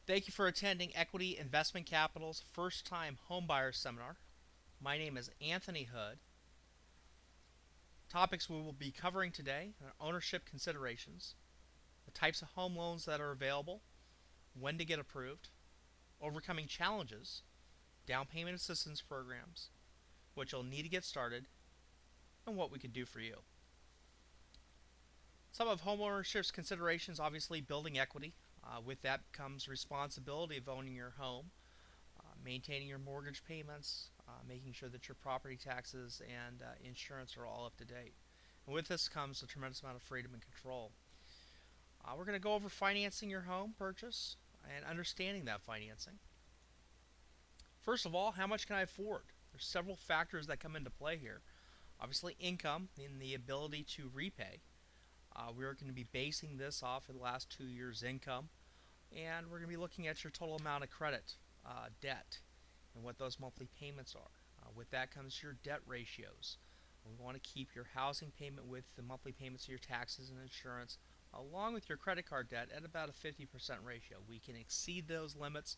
Thank you for attending Equity Investment Capital's First-Time Home Buyer Seminar. My name is Anthony Hood. Topics we will be covering today are ownership considerations, the types of home loans that are available, when to get approved, overcoming challenges, down payment assistance programs, what you'll need to get started, and what we can do for you. Some of homeownership's considerations, obviously building equity. With that comes responsibility of owning your home, maintaining your mortgage payments, making sure that your property taxes and insurance are all up to date. And with this comes a tremendous amount of freedom and control. We're going to go over financing your home purchase and understanding that financing. First of all, how much can I afford? There's several factors that come into play here. Obviously, income and the ability to repay. We're going to be basing this off of the last 2 years' income, and we're going to be looking at your total amount of credit, debt, and what those monthly payments are. With that comes your debt ratios. We want to keep your housing payment with the monthly payments of your taxes and insurance, along with your credit card debt, at about a 50% ratio. We can exceed those limits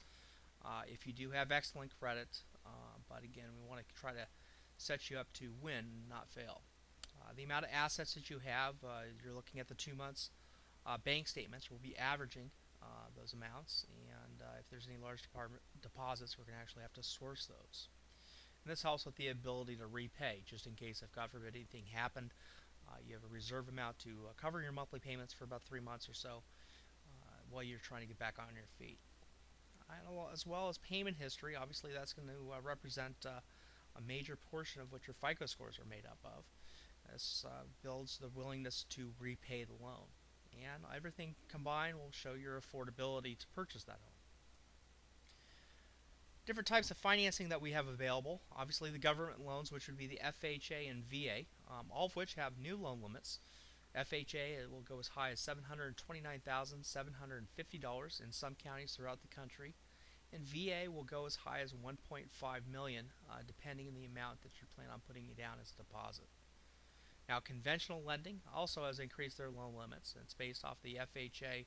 if you do have excellent credit, but again, we want to try to set you up to win, not fail. The amount of assets that you have, you're looking at the 2 months bank statements. We'll be averaging those amounts, and if there's any large deposits, we're going to actually have to source those. And this helps with the ability to repay, just in case, if God forbid anything happened, you have a reserve amount to cover your monthly payments for about 3 months or so while you're trying to get back on your feet. As well as payment history, obviously that's going to represent a major portion of what your FICO scores are made up of. This builds the willingness to repay the loan. And everything combined will show your affordability to purchase that home. Different types of financing that we have available. Obviously the government loans, which would be the FHA and VA, all of which have new loan limits. FHA, it will go as high as $729,750 in some counties throughout the country. And VA will go as high as $1.5 million, depending on the amount that you plan on putting down as a deposit. Now, conventional lending also has increased their loan limits. It's based off the FHA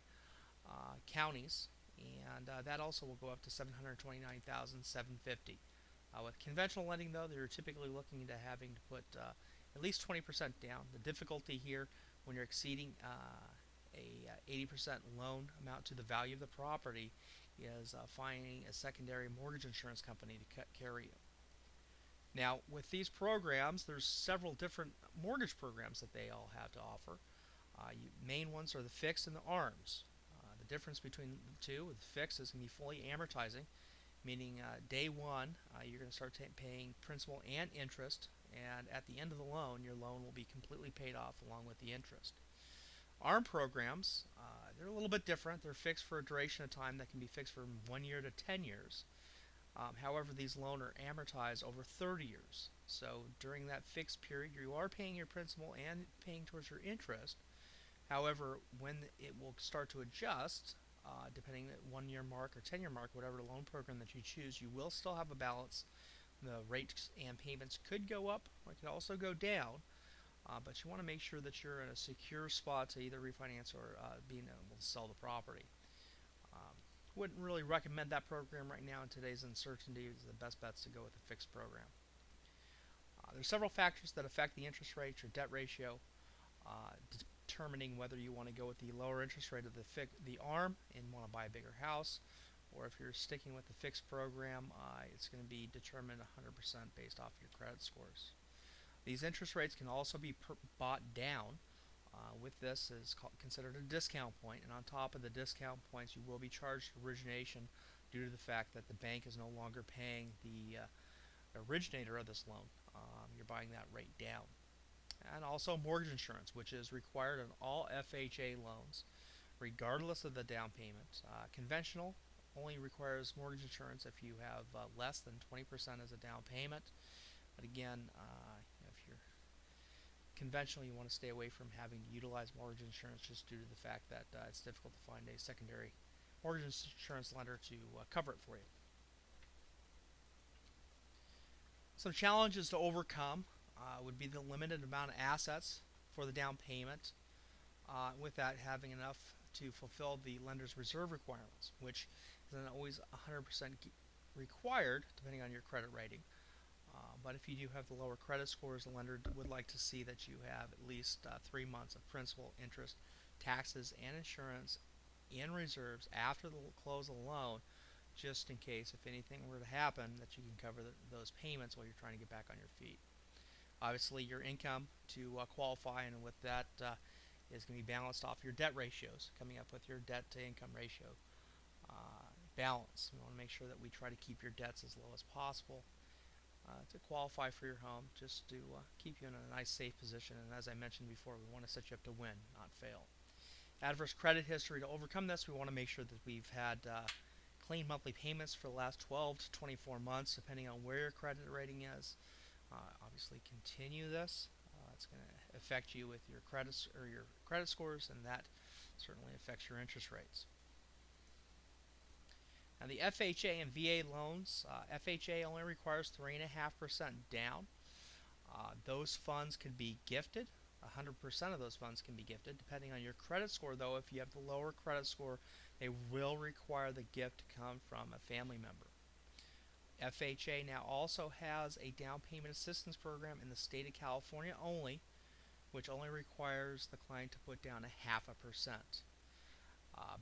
counties, and that also will go up to $729,750. With conventional lending, though, they're typically looking into having to put at least 20% down. The difficulty here, when you're exceeding a 80% loan amount to the value of the property, is finding a secondary mortgage insurance company to carry you. Now, with these programs, there's several different mortgage programs that they all have to offer. Main ones are the fixed and the ARMs. The difference between the two, with the fixed, is going to be fully amortizing, meaning day one, you're going to start paying principal and interest, and at the end of the loan, your loan will be completely paid off along with the interest. ARM programs, they're a little bit different. They're fixed for a duration of time that can be fixed from 1 year to 10 years. However, these loans are amortized over 30 years. So during that fixed period, you are paying your principal and paying towards your interest. However, when it will start to adjust, depending on the 1 year mark or 10 year mark, whatever loan program that you choose, you will still have a balance. The rates and payments could go up or it could also go down. But you want to make sure that you're in a secure spot to either refinance or being able to sell the property. Wouldn't really recommend that program right now in today's uncertainty. It's the best bets to go with a fixed program. There's several factors that affect the interest rate, your debt ratio, determining whether you want to go with the lower interest rate of the ARM and want to buy a bigger house, or if you're sticking with the fixed program, it's going to be determined 100% based off your credit scores. These interest rates can also be bought down. With this is considered a discount point, and on top of the discount points, you will be charged origination due to the fact that the bank is no longer paying the originator of this loan. You're buying that rate down. And also mortgage insurance, which is required on all FHA loans, regardless of the down payment. Conventional only requires mortgage insurance if you have less than 20% as a down payment. But again, if you're conventional, you want to stay away from having to utilize mortgage insurance just due to the fact that it's difficult to find a secondary mortgage insurance lender to cover it for you. Some challenges to overcome would be the limited amount of assets for the down payment, with that having enough to fulfill the lender's reserve requirements, which isn't always 100% required, depending on your credit rating. But if you do have the lower credit scores, the lender would like to see that you have at least 3 months of principal, interest, taxes, and insurance in reserves after the close of the loan, just in case if anything were to happen that you can cover those payments while you're trying to get back on your feet. Obviously, your income to qualify, and with that is going to be balanced off your debt ratios, coming up with your debt to income ratio balance. We want to make sure that we try to keep your debts as low as possible to qualify for your home, just to keep you in a nice, safe position. And as I mentioned before, we want to set you up to win, not fail. Adverse credit history. To overcome this, we want to make sure that we've had clean monthly payments for the last 12 to 24 months, depending on where your credit rating is. Obviously, continue this. It's going to affect you with your credits or your credit scores, and that certainly affects your interest rates. Now, the FHA and VA loans, FHA only requires 3.5% down. Those funds can be gifted. 100% of those funds can be gifted. Depending on your credit score, though, if you have the lower credit score, they will require the gift to come from a family member. FHA now also has a down payment assistance program in the state of California only, which only requires the client to put down 0.5%.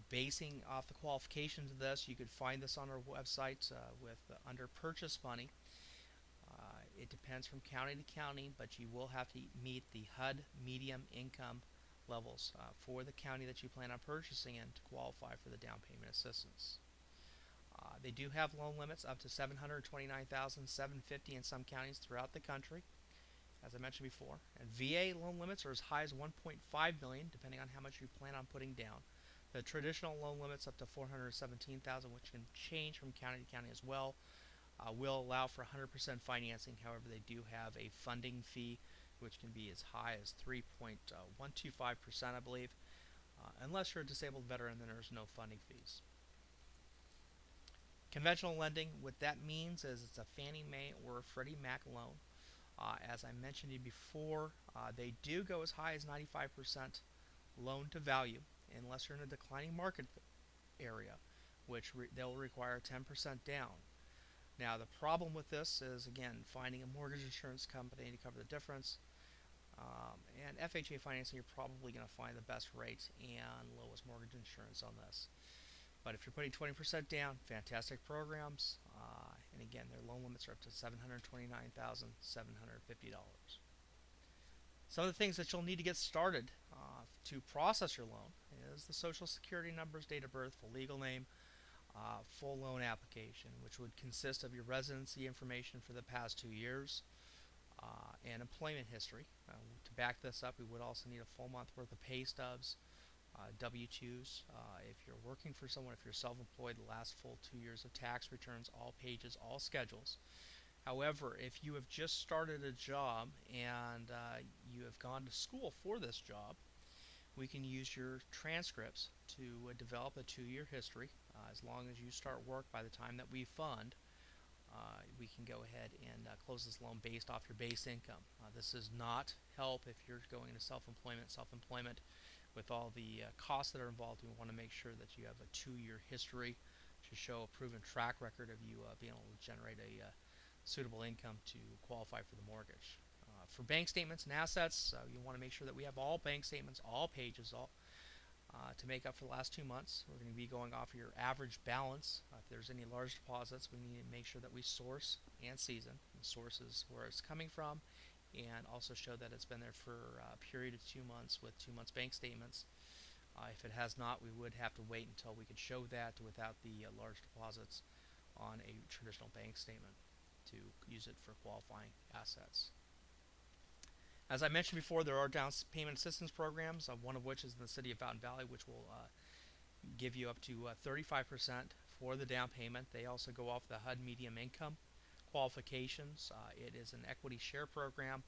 Basing off the qualifications of this, you could find this on our website under purchase money. It depends from county to county, but you will have to meet the HUD medium income levels for the county that you plan on purchasing in to qualify for the down payment assistance. They do have loan limits up to $729,750 in some counties throughout the country, as I mentioned before. And VA loan limits are as high as $1.5 million, depending on how much you plan on putting down. The traditional loan limits up to $417,000, which can change from county to county as well, will allow for 100% financing. However, they do have a funding fee, which can be as high as 3.125%, I believe. Unless you're a disabled veteran, then there's no funding fees. Conventional lending, what that means is it's a Fannie Mae or a Freddie Mac loan. As I mentioned to you before, they do go as high as 95% loan to value, unless you're in a declining market area, which they'll require 10% down. Now, the problem with this is, again, finding a mortgage insurance company to cover the difference. And FHA financing, you're probably going to find the best rates and lowest mortgage insurance on this. But if you're putting 20% down, fantastic programs. And again, their loan limits are up to $729,750. Some of the things that you'll need to get started to process your loan is the Social Security numbers, date of birth, full legal name, full loan application, which would consist of your residency information for the past 2 years, and employment history. To back this up, we would also need a full month worth of pay stubs, W-2s. If you're working for someone, if you're self-employed, the last full 2 years of tax returns, all pages, all schedules. However, if you have just started a job and you have gone to school for this job, we can use your transcripts to develop a 2-year history. As long as you start work by the time that we fund, we can go ahead and close this loan based off your base income. This does not help if you're going into self-employment with all the costs that are involved. We want to make sure that you have a 2-year history to show a proven track record of you being able to generate a suitable income to qualify for the mortgage. For bank statements and assets, you want to make sure that we have all bank statements, all pages, to make up for the last 2 months. We're going to be going off your average balance. If there's any large deposits, we need to make sure that we source and season. The source is where it's coming from, and also show that it's been there for a period of 2 months with 2 months bank statements. If it has not, we would have to wait until we could show that without the large deposits on a traditional bank statement to use it for qualifying assets. As I mentioned before, there are down payment assistance programs, one of which is in the city of Fountain Valley, which will give you up to 35% for the down payment. They also go off the HUD medium income qualifications. It is an equity share program.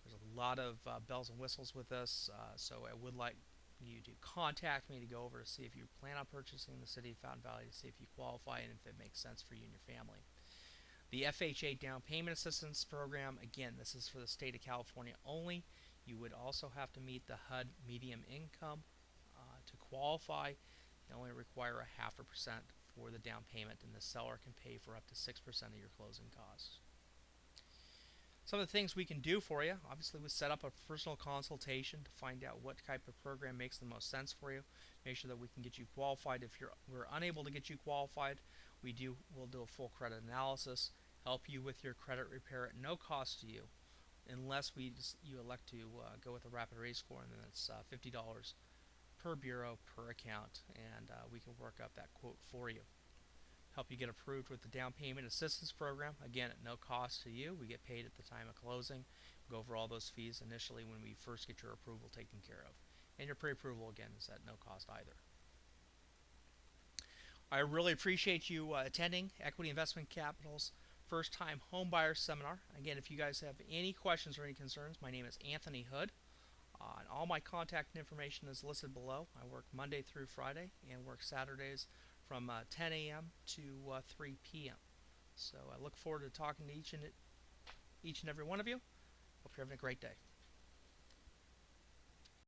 There's a lot of bells and whistles with this, so I would like you to contact me to go over to see if you plan on purchasing in the city of Fountain Valley, to see if you qualify and if it makes sense for you and your family. The FHA Down Payment Assistance Program, again, this is for the state of California only. You would also have to meet the HUD medium income to qualify. They only require a 0.5% for the down payment, and the seller can pay for up to 6% of your closing costs. Some of the things we can do for you: obviously we set up a personal consultation to find out what type of program makes the most sense for you, make sure that we can get you qualified. If we're unable to get you qualified, we'll do a full credit analysis, help you with your credit repair at no cost to you, unless you elect to go with a rapid rate score, and then it's $50 per bureau per account, and we can work up that quote for you. Help you get approved with the down payment assistance program, again at no cost to you. We get paid at the time of closing. We'll go over all those fees initially when we first get your approval taken care of, and your pre-approval again is at no cost either. I really appreciate you attending Equity Investment Capital's First Time Home Buyer Seminar. Again, if you guys have any questions or any concerns, my name is Anthony Hood. And all my contact information is listed below. I work Monday through Friday and work Saturdays from 10 a.m. to 3 p.m. So I look forward to talking to each and every one of you. Hope you're having a great day.